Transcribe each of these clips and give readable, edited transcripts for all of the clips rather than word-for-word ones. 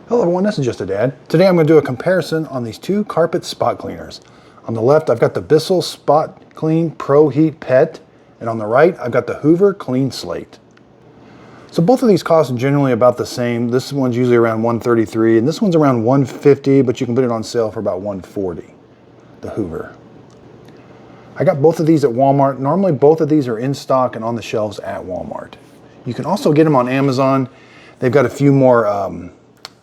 Hello everyone, this is Just a Dad. Today I'm going to do a comparison on these two carpet spot cleaners. On the left I've got the Bissell SpotClean ProHeat Pet, and on the right I've got the HOOVER CleanSlate. So both of these cost generally about the same. This one's usually around $133 and this one's around $150, but you can put it on sale for about $140, the HOOVER. I got both of these at Walmart. Normally both of these are in stock and on the shelves at Walmart. You can also get them on Amazon. They've got a few more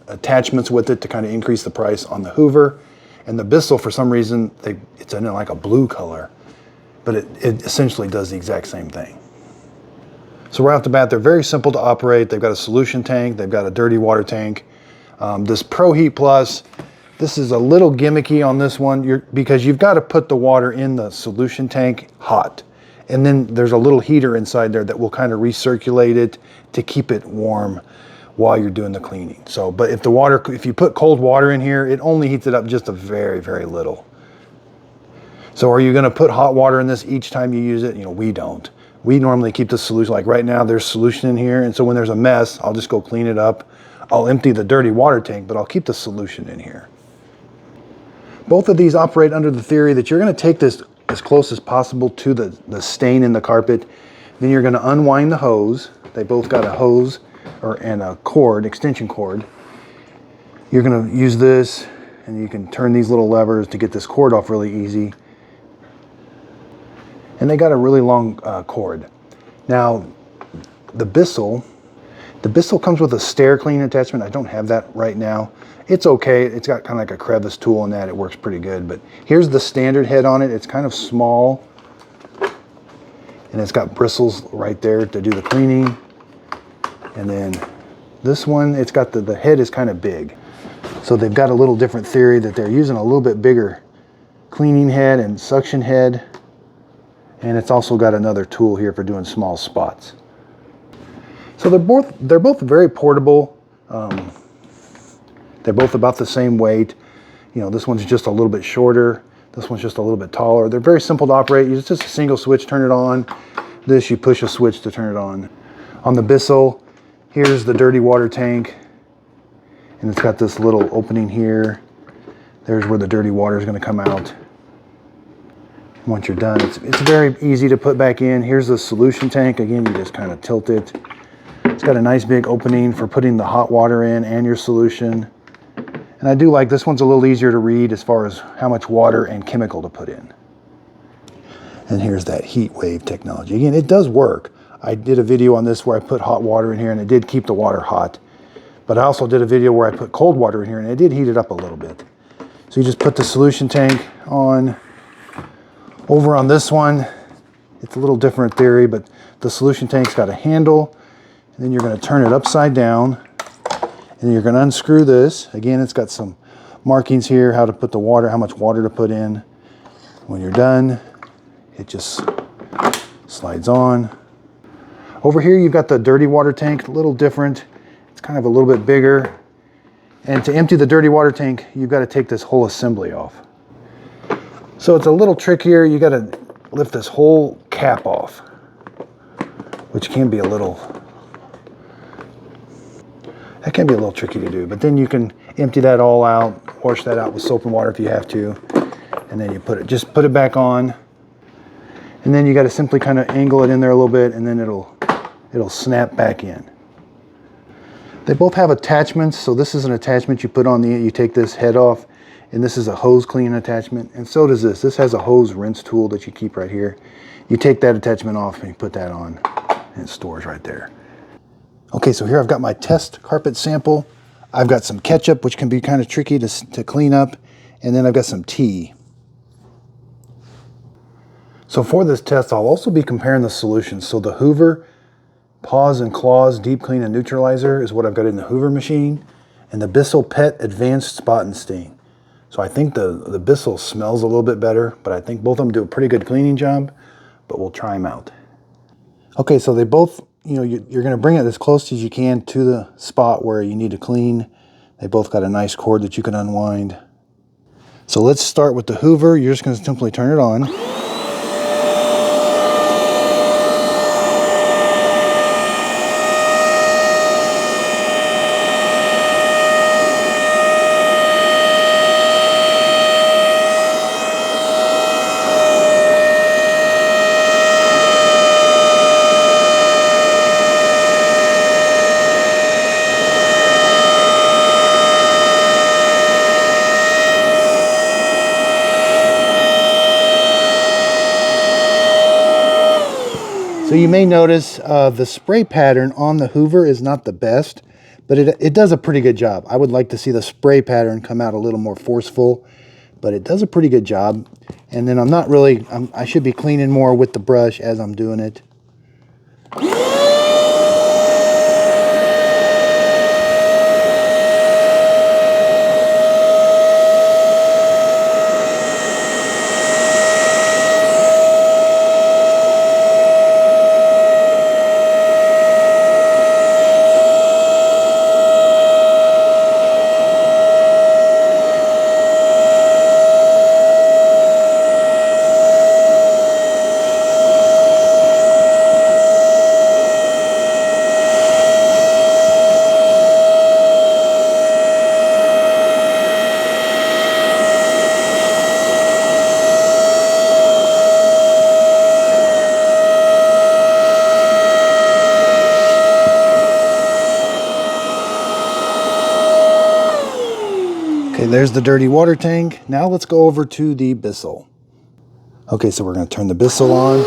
attachments with it to kind of increase the price on the HOOVER. And the Bissell, for some reason, it's in like a blue color, but it essentially does the exact same thing. So right off the bat, they're very simple to operate. They've got a solution tank, they've got a dirty water tank. This ProHeat Plus, this is a little gimmicky on this one because you've got to put the water in the solution tank hot. And then there's a little heater inside there that will kind of recirculate it to keep it warm while you're doing the cleaning. So, but if you put cold water in here, it only heats it up just a very, very little. So are you gonna put hot water in this each time you use it? You know, we don't. We normally keep the solution, like right now there's solution in here, and so when there's a mess, I'll just go clean it up. I'll empty the dirty water tank, but I'll keep the solution in here. Both of these operate under the theory that you're gonna take this as close as possible to the stain in the carpet. Then you're gonna unwind the hose. They both got a hose and a cord, extension cord. You're gonna use this and you can turn these little levers to get this cord off really easy. And they got a really long cord. Now, the Bissell comes with a Stairclean attachment. I don't have that right now. It's okay, it's got kind of like a crevice tool in that, it works pretty good. But here's the standard head on it. It's kind of small and it's got bristles right there to do the cleaning. And then this one, it's got the head is kind of big. So they've got a little different theory that they're using a little bit bigger cleaning head and suction head. And it's also got another tool here for doing small spots. So they're both very portable. They're both about the same weight. You know, this one's just a little bit shorter. This one's just a little bit taller. They're very simple to operate. It's just a single switch, turn it on. This, you push a switch to turn it on. On the Bissell, here's the dirty water tank, and it's got this little opening here. There's where the dirty water is going to come out. Once you're done, it's very easy to put back in. Here's the solution tank. Again, you just kind of tilt it. It's got a nice big opening for putting the hot water in and your solution. And I do like this one's a little easier to read as far as how much water and chemical to put in. And here's that heat wave technology. Again, it does work. I did a video on this where I put hot water in here and it did keep the water hot. But I also did a video where I put cold water in here and it did heat it up a little bit. So you just put the solution tank on. Over on this one, it's a little different theory, but the solution tank's got a handle, and then you're going to turn it upside down, and then you're going to unscrew this. Again, it's got some markings here, how to put the water, how much water to put in. When you're done, it just slides on. Over here, you've got the dirty water tank, a little different. It's kind of a little bit bigger. And to empty the dirty water tank, you've got to take this whole assembly off. So it's a little trickier. You got to lift this whole cap off, which can be a little tricky to do. But then you can empty that all out, wash that out with soap and water if you have to, and then you just put it back on. And then you got to simply kind of angle it in there a little bit, and then it'll snap back in. They both have attachments. So this is an attachment you put on you take this head off. And this is a hose clean attachment, and so does this. This has a hose rinse tool that you keep right here. You take that attachment off and you put that on, and it stores right there. Okay, so here I've got my test carpet sample. I've got some ketchup, which can be kind of tricky to clean up, and then I've got some tea. So for this test, I'll also be comparing the solutions. So the HOOVER Paws and Claws Deep Clean and Neutralizer is what I've got in the HOOVER machine, and the Bissell Pet Advanced Spot and Stain. So I think the Bissell smells a little bit better, but I think both of them do a pretty good cleaning job, but we'll try them out. Okay, so they both, you know, you're gonna bring it as close as you can to the spot where you need to clean. They both got a nice cord that you can unwind. So let's start with the HOOVER. You're just gonna simply turn it on. So you may notice the spray pattern on the Hoover is not the best, but it does a pretty good job. I would like to see the spray pattern come out a little more forceful, but it does a pretty good job. And then I should be cleaning more with the brush as I'm doing it. Okay, there's the dirty water tank. Now let's go over to the Bissell. Okay, so we're going to turn the Bissell on.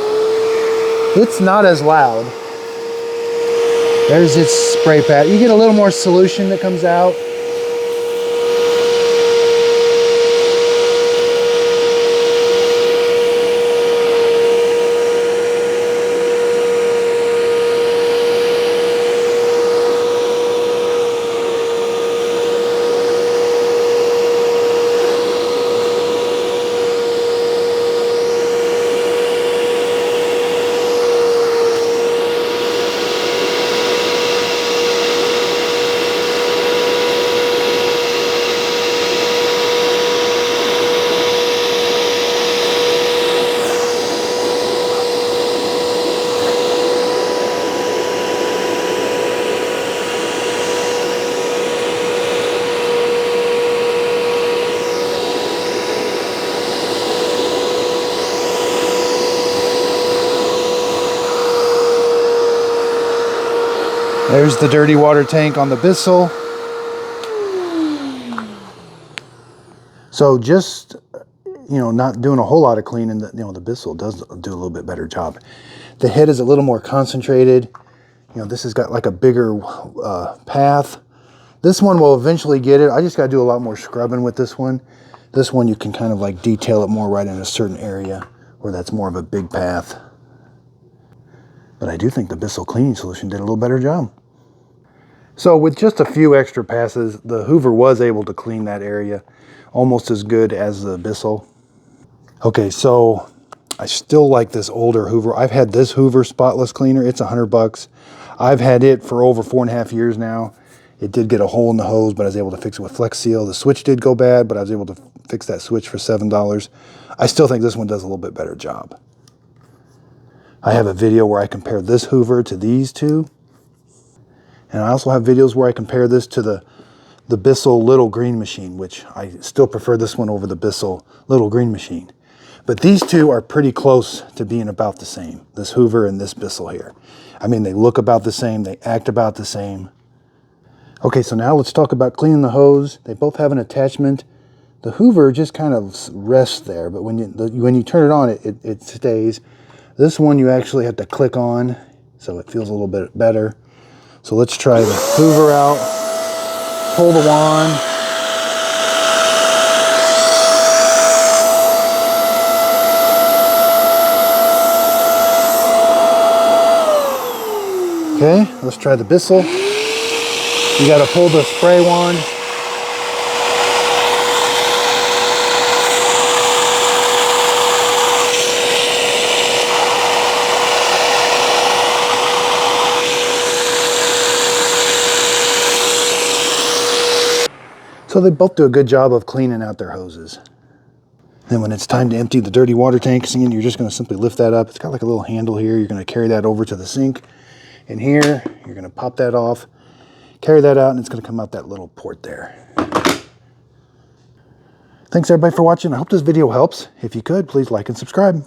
It's not as loud. There's its spray pad. You get a little more solution that comes out. There's the dirty water tank on the Bissell. So just, not doing a whole lot of cleaning, the Bissell does do a little bit better job. The head is a little more concentrated. This has got like a bigger path. This one will eventually get it. I just got to do a lot more scrubbing with this one. This one you can kind of like detail it more right in a certain area where that's more of a big path. But I do think the Bissell cleaning solution did a little better job. So with just a few extra passes, the Hoover was able to clean that area almost as good as the Bissell. Okay, so I still like this older Hoover. I've had this Hoover spotless cleaner. It's $100. I've had it for over 4.5 years now. It did get a hole in the hose, but I was able to fix it with Flex Seal. The switch did go bad, but I was able to fix that switch for $7. I still think this one does a little bit better job. I have a video where I compare this Hoover to these two. And I also have videos where I compare this to the Bissell Little Green Machine, which I still prefer this one over the Bissell Little Green Machine. But these two are pretty close to being about the same, this Hoover and this Bissell here. I mean, they look about the same, they act about the same. Okay, so now let's talk about cleaning the hose. They both have an attachment. The Hoover just kind of rests there, but when you turn it on, it stays. This one you actually have to click on, so it feels a little bit better. So let's try the Hoover out, pull the wand. Okay, let's try the Bissell. You got to pull the spray wand. So they both do a good job of cleaning out their hoses. Then when it's time to empty the dirty water tank, you're just going to simply lift that up. It's got like a little handle here. You're going to carry that over to the sink. And here, you're going to pop that off, carry that out, and it's going to come out that little port there. Thanks everybody for watching. I hope this video helps. If you could, please like and subscribe.